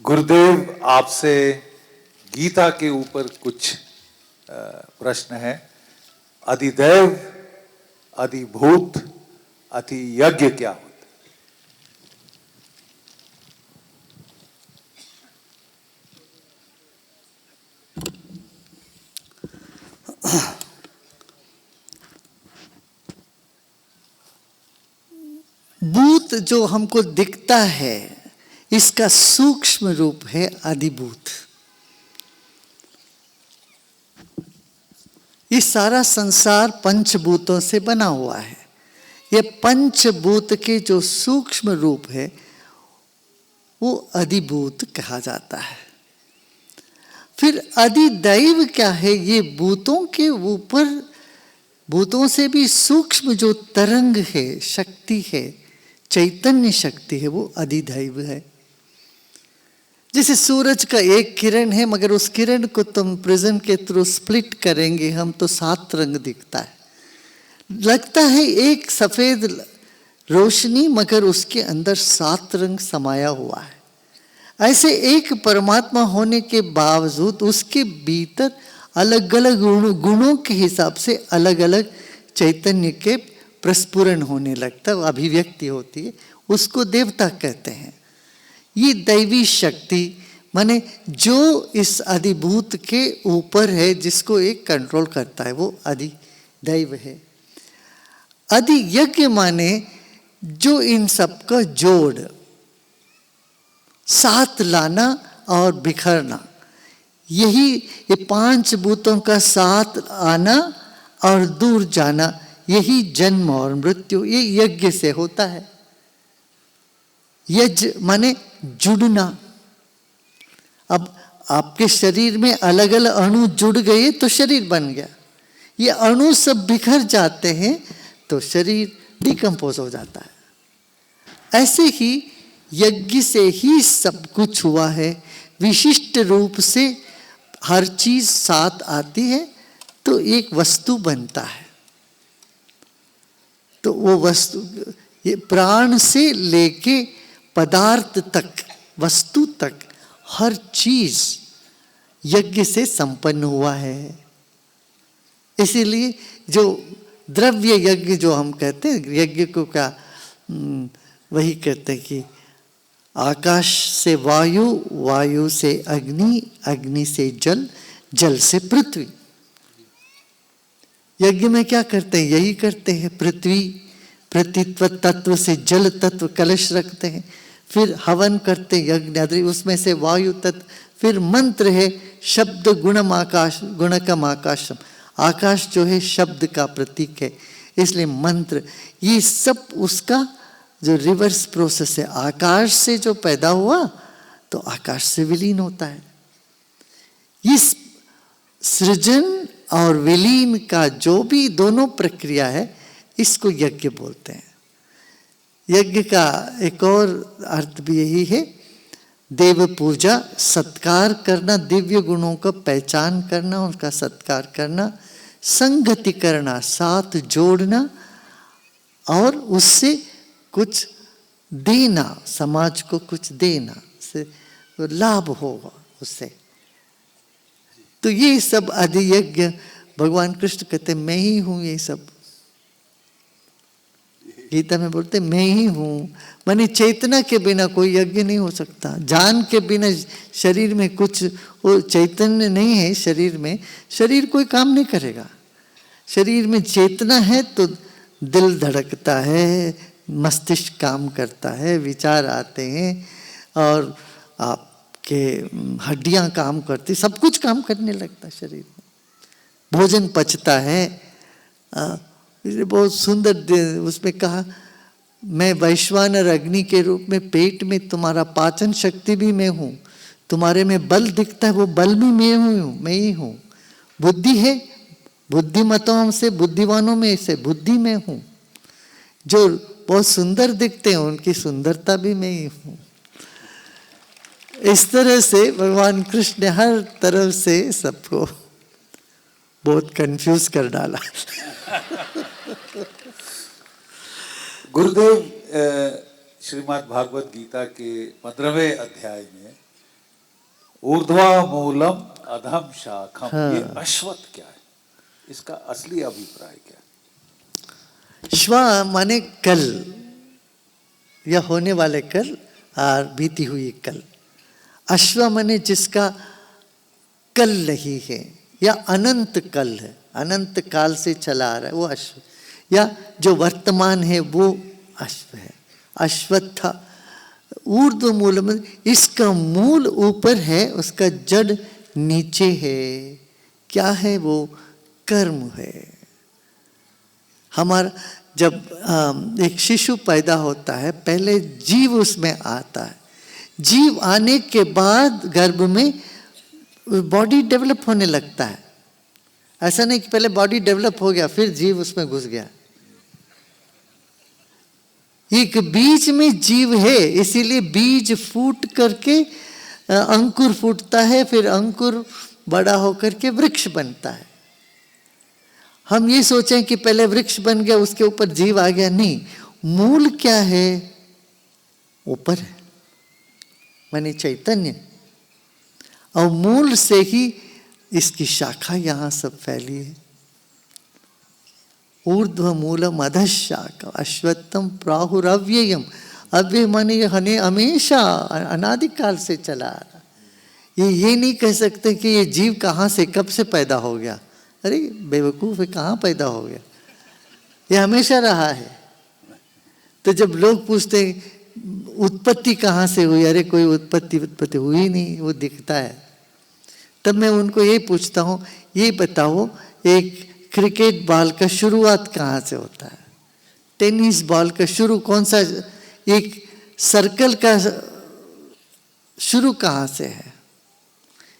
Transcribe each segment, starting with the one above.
गुरुदेव, आपसे गीता के ऊपर कुछ प्रश्न है। अधिदैव, अधिभूत, अधियज्ञ क्या होता है? भूत जो हमको दिखता है, इसका सूक्ष्म रूप है अधिभूत। ये सारा संसार पंचभूतों से बना हुआ है। ये पंचभूत के जो सूक्ष्म रूप है वो अधिभूत कहा जाता है। फिर अधिदैव क्या है? ये भूतों के ऊपर, भूतों से भी सूक्ष्म जो तरंग है, शक्ति है, चैतन्य शक्ति है, वो अधिदैव है। जैसे सूरज का एक किरण है, मगर उस किरण को तुम प्रिज्म के थ्रू स्प्लिट करेंगे हम तो 7 रंग दिखता है। लगता है एक सफेद रोशनी, मगर उसके अंदर 7 रंग समाया हुआ है। ऐसे एक परमात्मा होने के बावजूद उसके भीतर अलग अलग गुणों के हिसाब से अलग अलग चैतन्य के प्रस्फुरण होने लगता है, अभिव्यक्ति होती है, उसको देवता कहते हैं। ये दैवी शक्ति माने जो इस अधिभूत के ऊपर है, जिसको एक कंट्रोल करता है, वो अधिदैव है। अधियज्ञ माने जो इन सबका जोड़, साथ लाना और बिखरना, यही ये 5 भूतों का साथ आना और दूर जाना, यही जन्म और मृत्यु, ये यज्ञ से होता है। यज्ञ माने जुड़ना। अब आपके शरीर में अलग अलग अणु जुड़ गए तो शरीर बन गया। ये अणु सब बिखर जाते हैं तो शरीर डिकम्पोज हो जाता है। ऐसे ही यज्ञ से ही सब कुछ हुआ है। विशिष्ट रूप से हर चीज साथ आती है तो एक वस्तु बनता है। तो वो वस्तु, ये प्राण से लेके पदार्थ तक, वस्तु तक, हर चीज यज्ञ से संपन्न हुआ है। इसीलिए जो द्रव्य यज्ञ जो हम कहते हैं, यज्ञ को क्या वही कहते हैं कि आकाश से वायु, वायु से अग्नि, अग्नि से जल, जल से पृथ्वी। यज्ञ में क्या करते हैं? यही करते हैं। पृथ्वी, पृथ्वी तत्व से जल तत्व कलश रखते हैं, फिर हवन करते यज्ञ आदि, उसमें से वायु तत्व, फिर मंत्र है शब्द गुणम आकाश, गुणकम आकाशम। आकाश जो है शब्द का प्रतीक है, इसलिए मंत्र, ये सब उसका जो रिवर्स प्रोसेस है। आकाश से जो पैदा हुआ तो आकाश से विलीन होता है। इस सृजन और विलीन का जो भी दोनों प्रक्रिया है, इसको यज्ञ बोलते हैं। यज्ञ का एक और अर्थ भी यही है, देव पूजा, सत्कार करना, दिव्य गुणों का पहचान करना, उनका सत्कार करना, संगति करना, साथ जोड़ना और उससे कुछ देना, समाज को कुछ देना, से लाभ होगा उससे। तो ये सब अधियज्ञ, भगवान कृष्ण कहते मैं ही हूं ये सब। गीता में बोलते मैं ही हूं, माने चेतना के बिना कोई यज्ञ नहीं हो सकता। जान के बिना शरीर में कुछ, वो चैतन्य नहीं है शरीर में, शरीर कोई काम नहीं करेगा। शरीर में चेतना है तो दिल धड़कता है, मस्तिष्क काम करता है, विचार आते हैं और आपके हड्डियां काम करती, सब कुछ काम करने लगता है शरीर में। भोजन पचता है। बहुत सुंदर उसमें कहा, मैं वैश्वानर अग्नि के रूप में पेट में तुम्हारा पाचन शक्ति भी मैं हूँ। तुम्हारे में बल दिखता है, वो बल भी मैं ही हूँ। बुद्धि है, बुद्धिमतों से, बुद्धिमानों में से बुद्धि में हूँ। जो बहुत सुंदर दिखते हैं उनकी सुंदरता भी मैं ही हूँ। इस तरह से भगवान कृष्ण ने हर तरफ से सबको बहुत कंफ्यूज कर डाला। गुरुदेव, श्रीमद् भागवत गीता के 15वें अध्याय में ऊर्ध्वा मूलम अधम शाखम, ये अश्वत्थ क्या है, इसका असली अभिप्राय क्या है? श्व माने कल या होने वाले कल और बीती हुई कल। अश्व माने जिसका कल नहीं है या अनंत कल है, अनंत काल से चला आ रहा है वो अश्व, या जो वर्तमान है वो अश्व है। अश्वत्थ ऊर्ध्व मूल में, इसका मूल ऊपर है, उसका जड़ नीचे है। क्या है वो? कर्म है। हमारा जब एक शिशु पैदा होता है, पहले जीव उसमें आता है, जीव आने के बाद गर्भ में बॉडी डेवलप होने लगता है। ऐसा नहीं कि पहले बॉडी डेवलप हो गया फिर जीव उसमें घुस गया। एक बीज में जीव है, इसीलिए बीज फूट करके अंकुर फूटता है, फिर अंकुर बड़ा होकर के वृक्ष बनता है। हम ये सोचें कि पहले वृक्ष बन गया उसके ऊपर जीव आ गया, नहीं। मूल क्या है? ऊपर है, माने चैतन्य, और मूल से ही इसकी शाखा यहां सब फैली है। ऊर्ध्व मूलम अधः शाखा अश्वत्थम प्राहुरव्ययम। अव्यय माने ये हमेशा अनादिकाल से चला आ रहा। ये नहीं कह सकते कि ये जीव कहाँ से कब से पैदा हो गया। अरे बेवकूफ है, कहाँ पैदा हो गया? ये हमेशा रहा है। तो जब लोग पूछते उत्पत्ति कहाँ से हुई, अरे कोई उत्पत्ति हुई नहीं, वो दिखता है। तब मैं उनको ये पूछता हूँ, ये बताओ एक क्रिकेट बॉल का शुरुआत कहाँ से होता है? टेनिस बॉल का शुरू कौन सा? एक सर्कल का शुरू कहाँ से है?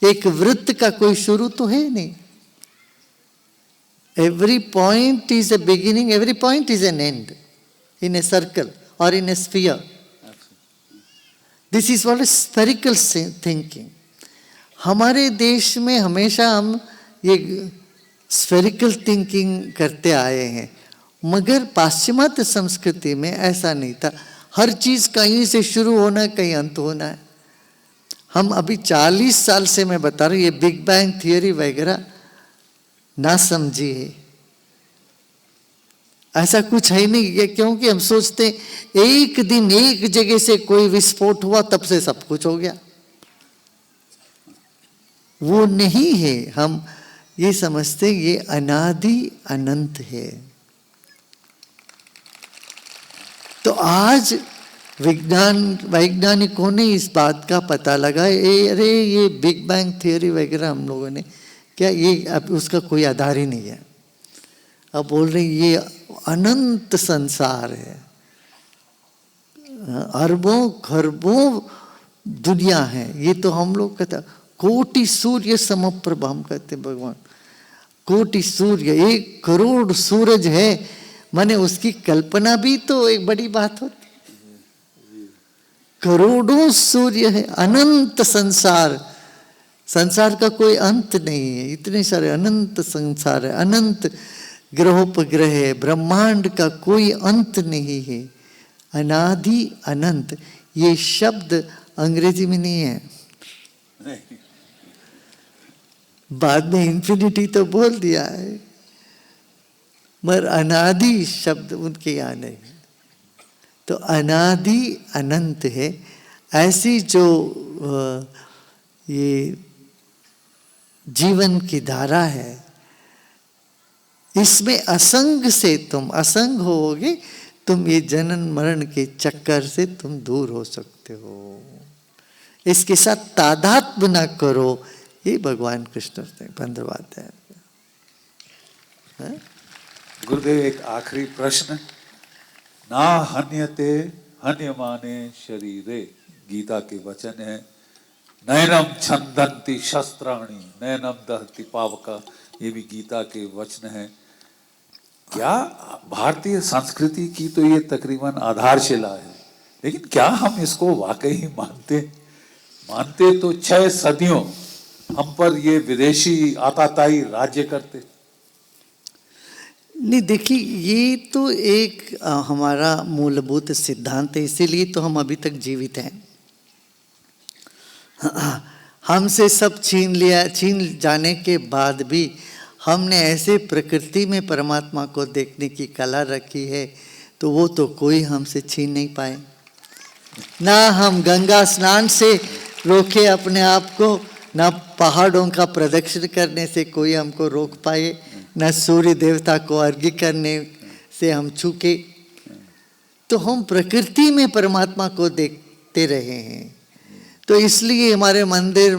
एक वृत्त का कोई शुरू तो है नहीं। Every point is a beginning, every point is an end in a circle or in a sphere. This is what is spherical thinking. हमारे देश में हमेशा हम ये स्फेरिकल थिंकिंग करते आए हैं, मगर पाश्चिमात्य संस्कृति में ऐसा नहीं था। हर चीज कहीं से शुरू होना कहीं अंत होना है। हम अभी 40 साल से मैं बता रहा हूँ, ये बिग बैंग थियरी वगैरह ना समझिए, ऐसा कुछ है नहीं। क्योंकि हम सोचते एक दिन एक जगह से कोई विस्फोट हुआ तब से सब कुछ हो गया, वो नहीं है। हम ये समझते ये अनादि अनंत है। तो आज वैज्ञानिकों ने इस बात का पता लगा, अरे ये बिग बैंग थियरी वगैरह हम लोगों ने क्या, ये अब उसका कोई आधार ही नहीं है। अब बोल रहे ये अनंत संसार है, अरबों खरबों दुनिया है। ये तो हम लोग कहते कोटि सूर्य समप्रभ, हम कहते भगवान कोटि सूर्य, 1 करोड़ सूरज है, माने उसकी कल्पना भी तो एक बड़ी बात होती। करोड़ों सूर्य है, अनंत संसार, संसार का कोई अंत नहीं है। इतने सारे अनंत संसार है, अनंत ग्रहोपग्रह है, ब्रह्मांड का कोई अंत नहीं है। अनादि अनंत, ये शब्द अंग्रेजी में नहीं है, बाद में इंफिनिटी तो बोल दिया है, मगर अनादि शब्द उनके यहाँ नहीं है। तो अनादि अनंत है। ऐसी जो ये जीवन की धारा है, इसमें असंग से तुम असंग होगे, तुम ये जनन मरण के चक्कर से तुम दूर हो सकते हो। इसके साथ तादात्म्य न करो, ये भगवान कृष्ण से 15 बात है। गुरुदेव एक आखिरी प्रश्न, ना हन्यते हन्यमाने शरीरे, गीता के वचन है, नैनम छंदन्ति शस्त्राणि नैनम दहति पावका, ये भी गीता के वचन है। क्या भारतीय संस्कृति की तो ये तकरीबन आधारशिला है, लेकिन क्या हम इसको वाकई मानते तो 6 सदियों हम पर ये विदेशी आताताई राज्य करते। नहीं, देखिए ये तो एक हमारा मूलभूत सिद्धांत है, इसीलिए तो हम अभी तक जीवित हैं। हमसे सब छीन जाने के बाद भी हमने ऐसे प्रकृति में परमात्मा को देखने की कला रखी है, तो वो तो कोई हमसे छीन नहीं पाए। ना हम गंगा स्नान से रोके अपने आप को, ना पहाड़ों का प्रदक्षिण करने से कोई हमको रोक पाए, न सूर्य देवता को अर्घ्य करने से हम चूके। तो हम प्रकृति में परमात्मा को देखते रहे हैं। तो इसलिए हमारे मंदिर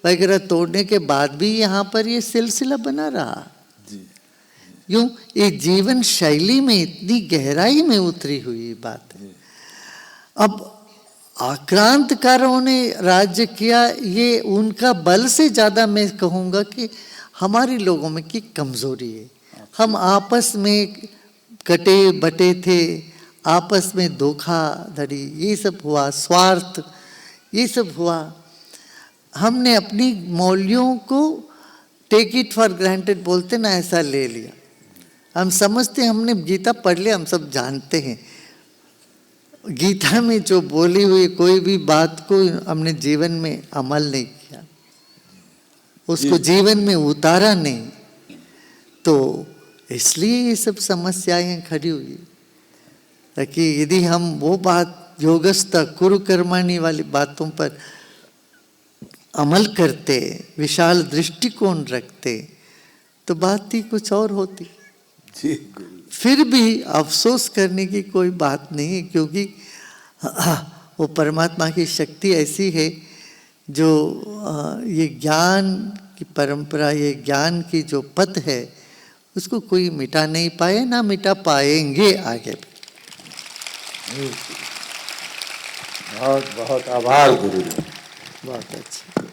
वगैरह तोड़ने के बाद भी यहाँ पर ये सिलसिला बना रहा। यूं ये जीवन शैली में इतनी गहराई में उतरी हुई बात है। अब आक्रांतकारों ने राज्य किया, ये उनका बल से ज़्यादा मैं कहूँगा कि हमारे लोगों में की कमज़ोरी है। हम आपस में कटे बटे थे, आपस में धोखाधड़ी ये सब हुआ, स्वार्थ ये सब हुआ। हमने अपनी मौल्यों को टेक इट फॉर ग्रांटेड बोलते ना, ऐसा ले लिया। हम समझते हमने गीता पढ़ लिया, हम सब जानते हैं। गीता में जो बोली हुई कोई भी बात को हमने जीवन में अमल नहीं किया, उसको जीवन में उतारा नहीं, तो इसलिए ये सब समस्याएं खड़ी हुई। ताकि यदि हम वो बात योगस्थ कुरु कर्माणि वाली बातों पर अमल करते, विशाल दृष्टिकोण रखते, तो बात ही कुछ और होती। फिर भी अफसोस करने की कोई बात नहीं है, क्योंकि वो परमात्मा की शक्ति ऐसी है जो ये ज्ञान की परंपरा, ये ज्ञान की जो पथ है, उसको कोई मिटा नहीं पाए, ना मिटा पाएंगे आगे भी। बहुत बहुत आभार गुरु जी। बहुत अच्छा।